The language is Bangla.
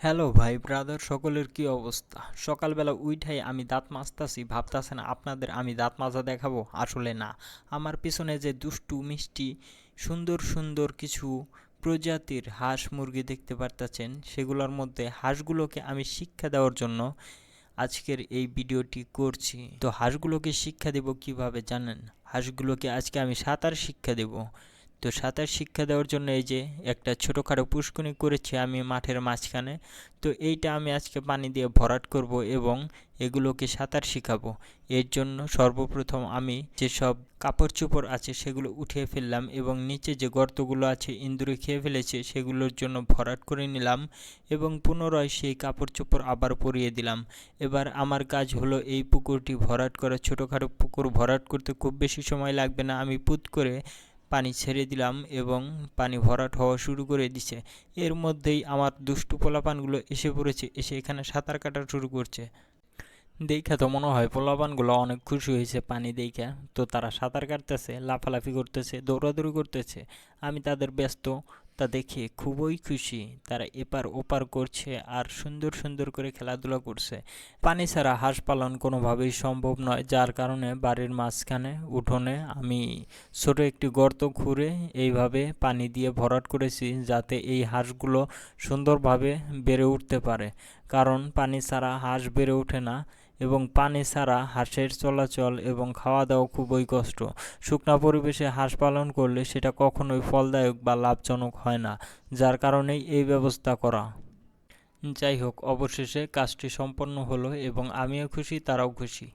হ্যালো ভাই ব্রাদার, সকলের কি অবস্থা? সকালবেলা উইঠাই আমি দাঁত মাজতাছি, ভাবতাছেন আপনাদের আমি দাঁত মাজা দেখাবো? আসলে না। আমার পিছনে যে দুষ্টু মিষ্টি সুন্দর সুন্দর কিছু প্রজাতির হাঁস মুরগি দেখতে পারতাছেন, সেগুলোর মধ্যে হাঁসগুলোকে আমি শিক্ষা দেওয়ার জন্য আজকের এই ভিডিওটি করছি। তো হাঁসগুলোকে শিক্ষা দেব কিভাবে জানেন? হাঁসগুলোকে আজকে আমি সাঁতার শিক্ষা দেব। তো সাঁতার শিক্ষা দেওয়ার জন্য এই যে একটা ছোটোখাটো পুষ্কুনি করেছি আমি মাঠের মাঝখানে। তো এইটা আমি আজকে পানি দিয়ে ভরাট করব এবং এগুলোকে সাঁতার শিখাবো। এর জন্য সর্বপ্রথম আমি যেসব কাপড় চোপড় আছে সেগুলো উঠিয়ে ফেললাম এবং নিচে যে গর্তগুলো আছে ইঁদুরে খেয়ে ফেলেছে সেগুলোর জন্য ভরাট করে নিলাম এবং পুনরায় সেই কাপড় চোপড় আবার পরিয়ে দিলাম। এবার আমার কাজ হলো এই পুকুরটি ভরাট করা। ছোটোখাটো পুকুর ভরাট করতে খুব বেশি সময় লাগবে না। আমি পুত করে পানি ছেড়ে দিলাম এবং পানি ভরাট হওয়া শুরু করে দিছে। এর মধ্যেই আমার দুষ্টু পোলাপানগুলো এসে পড়েছে, এসে এখানে সাঁতার কাটা শুরু করছে। দেখা তো মনে হয় পোলাপানগুলো অনেক খুশি হয়েছে পানি দেখা। তো তারা সাঁতার কাটতেছে, লাফালাফি করতেছে, দৌড়াদৌড়ি করতেছে। আমি তাদের ব্যস্ততা দেখে খুবই খুশি। তারা এপার ওপার করছে আর সুন্দর সুন্দর করে খেলাধুলা করছে। পানি ছাড়া হাঁস পালন কোনোভাবেই সম্ভব নয়, যার কারণে বাড়ির মাঝখানে উঠোনে আমি ছোট একটি গর্ত খুঁড়ে এইভাবে পানি দিয়ে ভরাট করেছি, যাতে এই হাঁসগুলো সুন্দরভাবে বেড়ে উঠতে পারে। কারণ পানি ছাড়া হাঁস বেড়ে ওঠে না এবং পানি ছাড়া হাঁসের চলাচল এবং খাওয়া দাওয়া খুবই কষ্ট। শুকনা পরিবেশে হাঁস পালন করলে সেটা কখনোই ফলদায়ক বা লাভজনক হয় না, যার কারণেই এই ব্যবস্থা করা। যাই হোক, অবশেষে কাজটি সম্পন্ন হলো এবং আমিও খুশি, তারাও খুশি।